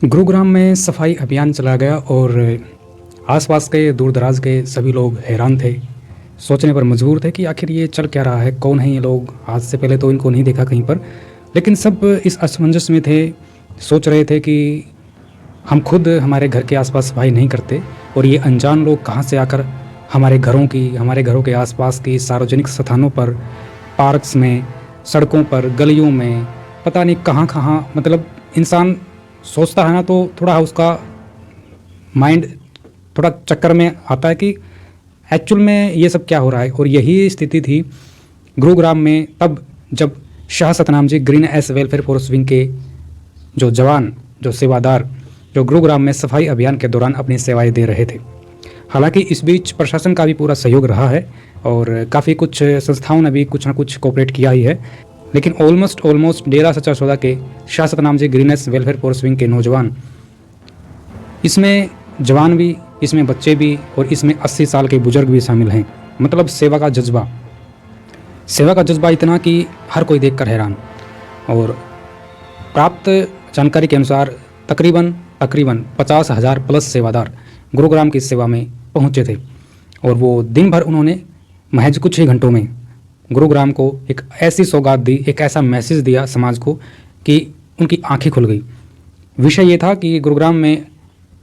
गुरुग्राम में सफाई अभियान चला गया और आसपास के दूर दराज के सभी लोग हैरान थे। सोचने पर मजबूर थे कि आखिर ये चल क्या रहा है, कौन है ये लोग। आज से पहले तो इनको नहीं देखा कहीं पर, लेकिन सब इस असमंजस में थे। सोच रहे थे कि हम खुद हमारे घर के आसपास सफाई नहीं करते और ये अनजान लोग कहाँ से आकर हमारे घरों के आसपास की सार्वजनिक स्थानों पर, पार्क्स में, सड़कों पर, गलियों में, पता नहीं कहाँ कहाँ। मतलब इंसान सोचता है ना तो थोड़ा उसका माइंड थोड़ा चक्कर में आता है कि एक्चुअल में ये सब क्या हो रहा है। और यही स्थिति थी गुरुग्राम में तब जब Shah Satnam ji green S welfare force wing के जो जवान, जो सेवादार, जो गुरुग्राम में सफाई अभियान के दौरान अपनी सेवाएं दे रहे थे। हालांकि इस बीच प्रशासन का भी पूरा सहयोग रहा है और काफ़ी कुछ संस्थाओं ने भी कुछ ना कुछ कोऑपरेट किया ही है, लेकिन ऑलमोस्ट डेरा सच्चा सौदा के शाह सतनाम जी ग्रीनेस वेलफेयर फोर्स विंग के नौजवान, इसमें जवान भी, इसमें बच्चे भी और इसमें 80 साल के बुजुर्ग भी शामिल हैं। मतलब सेवा का जज्बा इतना कि हर कोई देखकर हैरान। और प्राप्त जानकारी के अनुसार तकरीबन 50,000 प्लस सेवादार गुरुग्राम की सेवा में पहुंचे थे और वो दिन भर उन्होंने महज कुछ ही घंटों में गुरुग्राम को एक ऐसी सौगात दी, एक ऐसा मैसेज दिया समाज को कि उनकी आंखें खुल गई। विषय ये था कि गुरुग्राम में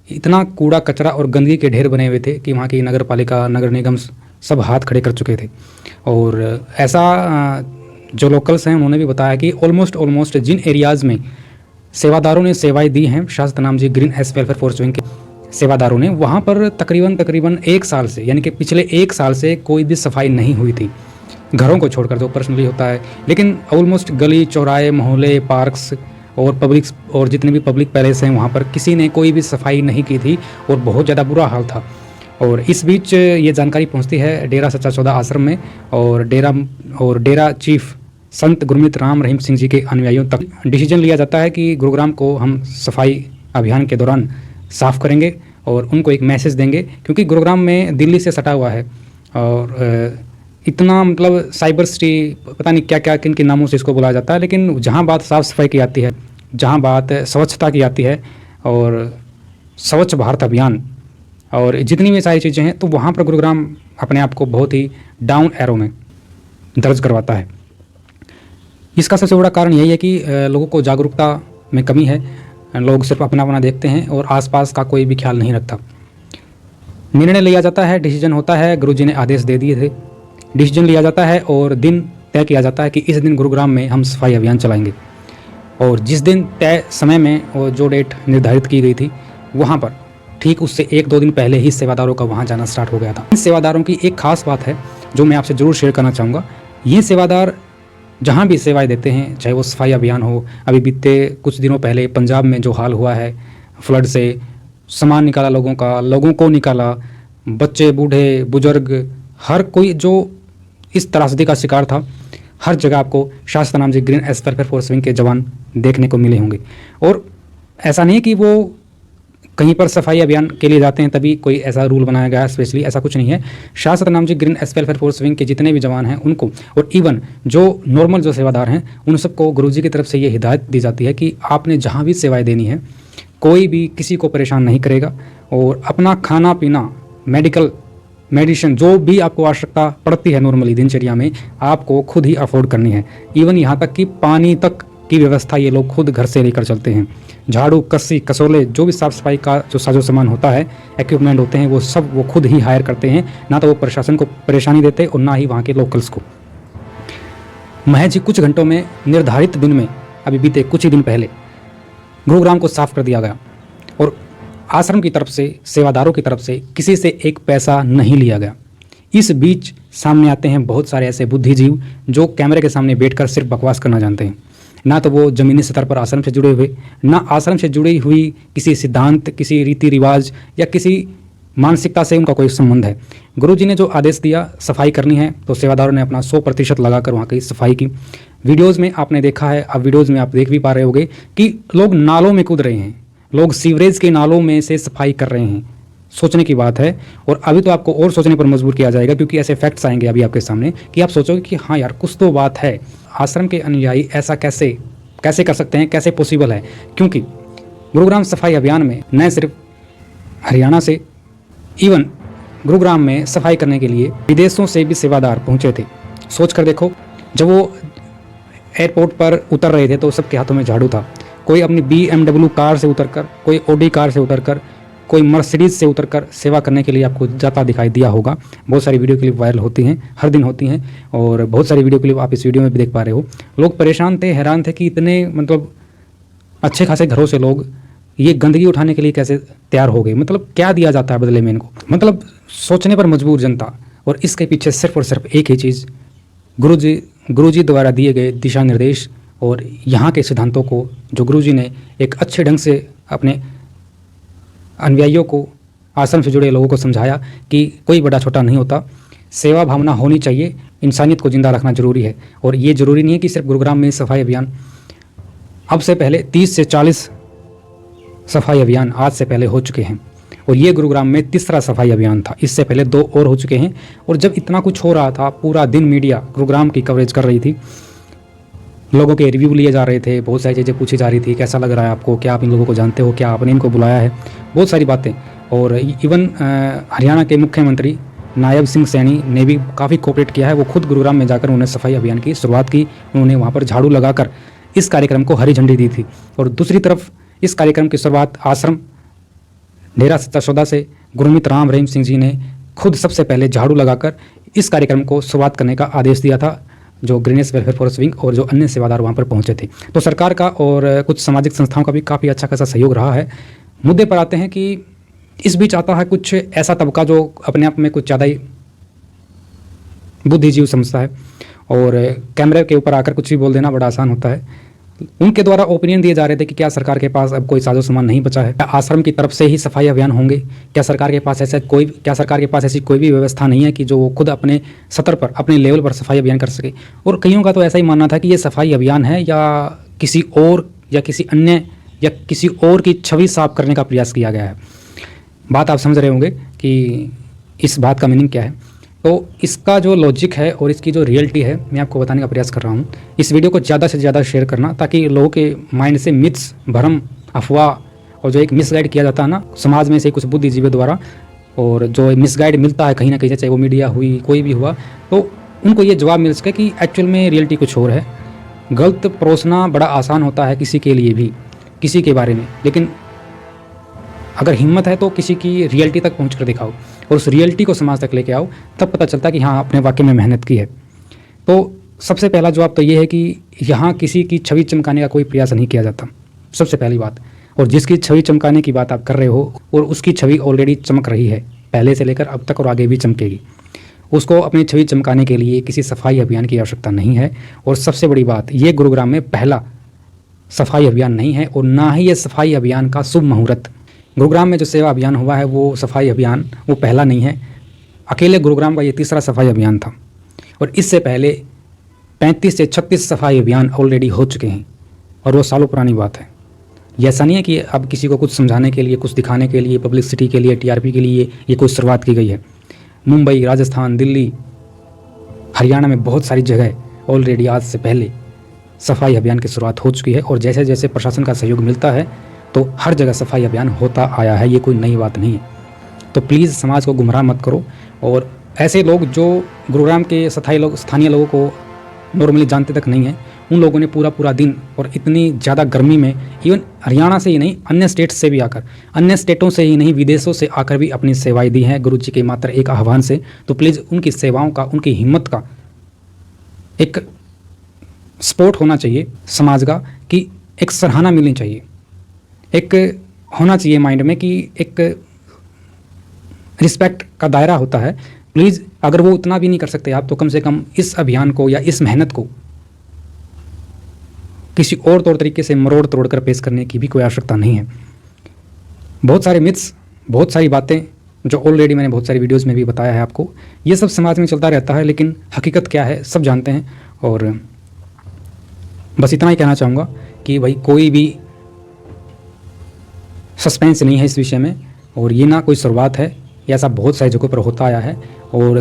इतना कूड़ा कचरा और गंदगी के ढेर बने हुए थे कि वहाँ की नगर पालिका, नगर निगम सब हाथ खड़े कर चुके थे। और ऐसा जो लोकल्स हैं उन्होंने भी बताया कि ऑलमोस्ट जिन एरियाज़ में सेवादारों ने सेवाएं दी हैं, Shah Satnam ji green S welfare force wing के सेवादारों ने, वहाँ पर तकरीबन 1 साल से, यानी कि पिछले 1 साल से कोई भी सफाई नहीं हुई थी, घरों को छोड़कर जो पर्सनली होता है। लेकिन ऑलमोस्ट गली, चौराहे, मोहल्ले, पार्क्स और जितने भी पब्लिक पैलेस हैं वहाँ पर किसी ने कोई भी सफाई नहीं की थी और बहुत ज़्यादा बुरा हाल था। और इस बीच ये जानकारी पहुँचती है डेरा सच्चा सौदा आश्रम में और डेरा चीफ संत गुरमीत राम रहीम सिंह जी के अनुयायियों तक डिसीजन लिया जाता है कि गुरुग्राम को हम सफाई अभियान के दौरान साफ़ करेंगे और उनको एक मैसेज देंगे, क्योंकि गुरुग्राम में दिल्ली से सटा हुआ है और इतना मतलब साइबर सिटी, पता नहीं क्या क्या किन किन नामों से इसको बुलाया जाता है। लेकिन जहाँ बात साफ़ सफाई की आती है, जहाँ बात स्वच्छता की आती है और स्वच्छ भारत अभियान और जितनी भी सारी चीज़ें हैं, तो वहाँ पर गुरुग्राम अपने आप को बहुत ही डाउन एरो में दर्ज करवाता है। इसका सबसे बड़ा कारण यही है कि लोगों को जागरूकता में कमी है। लोग सिर्फ अपना देखते हैं और आसपास का कोई भी ख्याल नहीं रखता। निर्णय लिया जाता है, डिसीजन होता है, गुरुजी ने आदेश दे दिए थे, डिसीजन लिया जाता है और दिन तय किया जाता है कि इस दिन गुरुग्राम में हम सफाई अभियान चलाएंगे। और जिस दिन तय समय में और जो डेट निर्धारित की गई थी, वहाँ पर ठीक उससे 1-2 दिन पहले ही सेवादारों का वहाँ जाना स्टार्ट हो गया था। इन सेवादारों की एक खास बात है जो मैं आपसे ज़रूर शेयर करना चाहूँगा। ये सेवादार जहाँ भी सेवाएं देते हैं, चाहे वो सफाई अभियान हो, अभी बीते कुछ दिनों पहले पंजाब में जो हाल हुआ है, फ्लड से सामान निकाला लोगों को निकाला, बच्चे, बूढ़े, बुजुर्ग, हर कोई जो इस त्रासदी का शिकार था, हर जगह आपको Shah Satnam ji green S welfare force wing के जवान देखने को मिले होंगे। और ऐसा नहीं कि वो कहीं पर सफाई अभियान के लिए जाते हैं तभी कोई ऐसा रूल बनाया गया है स्पेशली, ऐसा कुछ नहीं है। Shah Satnam ji green S welfare force wing के जितने भी जवान हैं उनको, और इवन जो नॉर्मल जो सेवादार हैं, उन सबको गुरुजी की तरफ से ये हिदायत दी जाती है कि आपने जहाँ भी सेवाएँ देनी है, कोई भी किसी को परेशान नहीं करेगा और अपना खाना पीना, मेडिसिन जो भी आपको आवश्यकता पड़ती है नॉर्मली दिनचर्या में, आपको खुद ही अफोर्ड करनी है। इवन यहाँ तक कि पानी तक की व्यवस्था ये लोग खुद घर से लेकर चलते हैं। झाड़ू, कस्सी, कसोले, जो भी साफ़ सफाई का जो साजो सामान होता है, इक्विपमेंट होते हैं, वो सब वो खुद ही हायर करते हैं। ना तो वो प्रशासन को परेशानी देते और ना ही वहाँ के लोकल्स को। महज ही कुछ घंटों में, निर्धारित दिन में, अभी बीते कुछ ही दिन पहले गुरुग्राम को साफ कर दिया गया और आश्रम की तरफ से, सेवादारों की तरफ से किसी से एक पैसा नहीं लिया गया। इस बीच सामने आते हैं बहुत सारे ऐसे बुद्धिजीव जो कैमरे के सामने बैठकर सिर्फ बकवास करना जानते हैं। ना तो वो ज़मीनी स्तर पर आश्रम से जुड़े हुए, ना आश्रम से जुड़ी हुई किसी सिद्धांत, किसी रीति रिवाज या किसी मानसिकता से उनका कोई संबंध है। गुरुजी ने जो आदेश दिया, सफाई करनी है, तो सेवादारों ने अपना 100% लगाकर वहाँ की सफाई की। वीडियोज़ में आपने देखा है, अब वीडियोज़ में आप देख भी पा रहे होंगे कि लोग नालों में कूद रहे हैं, लोग सीवरेज के नालों में से सफाई कर रहे हैं। सोचने की बात है। और अभी तो आपको और सोचने पर मजबूर किया जाएगा, क्योंकि ऐसे फैक्ट्स आएंगे अभी आपके सामने कि आप सोचोगे कि हाँ यार, कुछ तो बात है। आश्रम के अनुयायी ऐसा कैसे कर सकते हैं, कैसे पॉसिबल है? क्योंकि गुरुग्राम सफाई अभियान में न सिर्फ हरियाणा से, इवन गुरुग्राम में सफाई करने के लिए विदेशों से भी सेवादार पहुंचे थे। सोच कर देखो, जब वो एयरपोर्ट पर उतर रहे थे तो सबके हाथों में झाड़ू था। कोई अपनी BMW कार से उतरकर, कोई ऑडी कार से उतरकर, कोई मर्सिडीज से उतरकर सेवा करने के लिए आपको जाता दिखाई दिया होगा। बहुत सारी वीडियो क्लिप वायरल होती हैं, हर दिन होती हैं, और बहुत सारी वीडियो क्लिप आप इस वीडियो में भी देख पा रहे हो। लोग परेशान थे, हैरान थे कि इतने मतलब अच्छे खासे घरों से लोग ये गंदगी उठाने के लिए कैसे तैयार हो गए। मतलब क्या दिया जाता है बदले में इनको। मतलब सोचने पर मजबूर जनता। और इसके पीछे सिर्फ और सिर्फ एक ही चीज़, गुरुजी द्वारा दिए गए दिशा निर्देश और यहाँ के सिद्धांतों को जो गुरुजी ने एक अच्छे ढंग से अपने अनुयायियों को, आश्रम से जुड़े लोगों को समझाया कि कोई बड़ा छोटा नहीं होता, सेवा भावना होनी चाहिए, इंसानियत को जिंदा रखना जरूरी है। और ये ज़रूरी नहीं है कि सिर्फ गुरुग्राम में सफाई अभियान, अब से पहले 30 से 40 सफाई अभियान आज से पहले हो चुके हैं, और ये गुरुग्राम में तीसरा सफाई अभियान था। इससे पहले 2 और हो चुके हैं। और जब इतना कुछ हो रहा था, पूरा दिन मीडिया गुरुग्राम की कवरेज कर रही थी, लोगों के रिव्यू लिए जा रहे थे, बहुत सारी चीज़ें पूछी जा रही थी, कैसा लग रहा है आपको, क्या आप इन लोगों को जानते हो, क्या आपने इनको बुलाया है, बहुत सारी बातें। और इवन हरियाणा के मुख्यमंत्री नायब सिंह सैनी ने भी काफ़ी कोऑपरेट किया है। वो खुद गुरुग्राम में जाकर उन्होंने सफाई अभियान की शुरुआत की। उन्होंने वहाँ पर झाड़ू लगाकर इस कार्यक्रम को हरी झंडी दी थी। और दूसरी तरफ इस कार्यक्रम की शुरुआत आश्रम डेरा सच्चा सौदा से गुरमीत राम रहीम सिंह जी ने खुद सबसे पहले झाड़ू लगाकर इस कार्यक्रम को शुरुआत करने का आदेश दिया था, जो ग्रीनेस वेलफेयर फॉरेस्ट विंग और जो अन्य सेवादार वहाँ पर पहुँचे थे। तो सरकार का और कुछ सामाजिक संस्थाओं का भी काफ़ी अच्छा खासा सहयोग रहा है। मुद्दे पर आते हैं कि इस बीच आता है कुछ ऐसा तबका जो अपने आप में कुछ ज़्यादा ही बुद्धिजीवी समझता है, और कैमरे के ऊपर आकर कुछ भी बोल देना बड़ा आसान होता है। उनके द्वारा ओपिनियन दिए जा रहे थे कि क्या सरकार के पास अब कोई साजो सामान नहीं बचा है, क्या आश्रम की तरफ से ही सफाई अभियान होंगे, क्या सरकार के पास ऐसी कोई भी व्यवस्था नहीं है कि जो वो खुद अपने सतर पर, अपने लेवल पर सफाई अभियान कर सके। और कईयों का तो ऐसा ही मानना था कि ये सफाई अभियान है या किसी और की छवि साफ करने का प्रयास किया गया है। बात आप समझ रहे होंगे कि इस बात का मीनिंग क्या है। तो इसका जो लॉजिक है और इसकी जो रियलिटी है, मैं आपको बताने का प्रयास कर रहा हूँ। इस वीडियो को ज़्यादा से ज़्यादा शेयर करना, ताकि लोगों के माइंड से मिथ्स, भ्रम, अफवाह और जो एक मिसगाइड किया जाता है ना समाज में से कुछ बुद्धिजीवी द्वारा, और जो मिसगाइड मिलता है कहीं ना कहीं से, चाहे वो मीडिया हुई, कोई भी हुआ, तो उनको ये जवाब मिल सके कि एक्चुअल में रियलिटी कुछ और है। गलत परोसना बड़ा आसान होता है किसी के लिए भी, किसी के बारे में, लेकिन अगर हिम्मत है तो किसी की रियलिटी तक पहुंच कर दिखाओ और उस रियलिटी को समाज तक लेके आओ, तब पता चलता है कि हाँ, आपने वाकई में मेहनत की है। तो सबसे पहला जवाब तो ये है कि यहाँ किसी की छवि चमकाने का कोई प्रयास नहीं किया जाता, सबसे पहली बात। और जिसकी छवि चमकाने की बात आप कर रहे हो, और उसकी छवि ऑलरेडी चमक रही है पहले से लेकर अब तक, और आगे भी चमकेगी। उसको अपनी छवि चमकाने के लिए किसी सफाई अभियान की आवश्यकता नहीं है। और सबसे बड़ी बात, ये गुरुग्राम में पहला सफाई अभियान नहीं है, और ना ही ये सफाई अभियान का शुभ मुहूर्त। गुरुग्राम में जो सेवा अभियान हुआ है वो सफाई अभियान वो पहला नहीं है, अकेले गुरुग्राम का ये तीसरा सफाई अभियान था। और इससे पहले 35 से 36 सफाई अभियान ऑलरेडी हो चुके हैं, और वो सालों पुरानी बात है। ये ऐसा नहीं है कि अब किसी को कुछ समझाने के लिए, कुछ दिखाने के लिए, पब्लिसिटी के लिए, TRP के लिए ये कोई शुरुआत की गई है। मुंबई, राजस्थान, दिल्ली, हरियाणा में बहुत सारी जगह ऑलरेडी आज से पहले सफाई अभियान की शुरुआत हो चुकी है। और जैसे जैसे प्रशासन का सहयोग मिलता है तो हर जगह सफाई अभियान होता आया है, ये कोई नई बात नहीं है। तो प्लीज़ समाज को गुमराह मत करो। और ऐसे लोग जो गुरुग्राम के स्थानीय लोगों को नॉर्मली जानते तक नहीं हैं, उन लोगों ने पूरा दिन और इतनी ज़्यादा गर्मी में, इवन हरियाणा से ही नहीं, अन्य स्टेट्स से भी आकर, अन्य स्टेटों से ही नहीं, विदेशों से आकर भी अपनी सेवाएं दी हैं गुरुजी के मात्र एक आह्वान से। तो प्लीज़ उनकी सेवाओं का, उनकी हिम्मत का एक सपोर्ट होना चाहिए समाज का, कि एक सराहना मिलनी चाहिए, एक होना चाहिए माइंड में कि एक रिस्पेक्ट का दायरा होता है। प्लीज़ अगर वो उतना भी नहीं कर सकते आप, तो कम से कम इस अभियान को या इस मेहनत को किसी और तौर तरीके से मरोड़ तोड़ कर पेश करने की भी कोई आवश्यकता नहीं है। बहुत सारे मिथ्स, बहुत सारी बातें जो ऑलरेडी मैंने बहुत सारी वीडियोज़ में भी बताया है आपको, ये सब समाज में चलता रहता है, लेकिन हकीकत क्या है सब जानते हैं। और बस इतना ही कहना चाहूँगा कि भाई कोई भी सस्पेंस नहीं है इस विषय में, और ये ना कोई शुरुआत है, ऐसा बहुत सारी जगहों पर होता आया है। और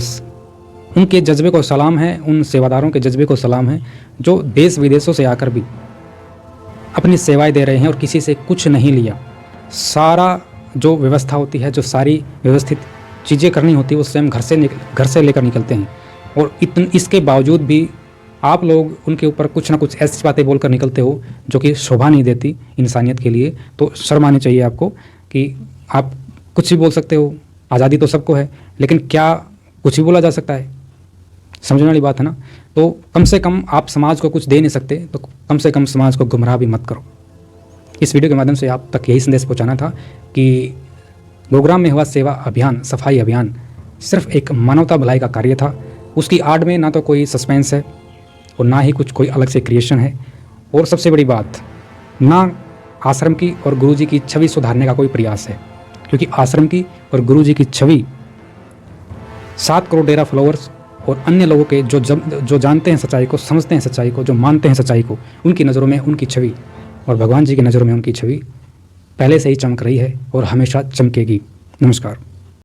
उनके जज्बे को सलाम है, उन सेवादारों के जज्बे को सलाम है जो देश विदेशों से आकर भी अपनी सेवाएं दे रहे हैं और किसी से कुछ नहीं लिया। सारा जो व्यवस्था होती है, जो सारी व्यवस्थित चीज़ें करनी होती है, वो स्वयं घर से लेकर निकलते हैं। और इसके बावजूद भी आप लोग उनके ऊपर कुछ ना कुछ ऐसी बातें बोलकर निकलते हो जो कि शोभा नहीं देती इंसानियत के लिए। तो शर्म आनी चाहिए आपको कि आप कुछ भी बोल सकते हो, आज़ादी तो सबको है, लेकिन क्या कुछ भी बोला जा सकता है? समझने वाली बात है ना। तो कम से कम आप समाज को कुछ दे नहीं सकते, तो कम से कम समाज को गुमराह भी मत करो। इस वीडियो के माध्यम से आप तक यही संदेश पहुंचाना था कि गुरुग्राम में हुआ सेवा अभियान, सफाई अभियान सिर्फ एक मानवता भलाई का कार्य था। उसकी आड़ में ना तो कोई सस्पेंस है और ना ही कुछ कोई अलग से क्रिएशन है। और सबसे बड़ी बात, ना आश्रम की और गुरुजी की छवि सुधारने का कोई प्रयास है, क्योंकि आश्रम की और गुरुजी की छवि 7 करोड़ डेरा फॉलोअर्स और अन्य लोगों के जो जानते हैं सच्चाई को, समझते हैं सच्चाई को, जो मानते हैं सच्चाई को, उनकी नज़रों में उनकी छवि और भगवान जी की नज़रों में उनकी छवि पहले से ही चमक रही है और हमेशा चमकेगी। नमस्कार।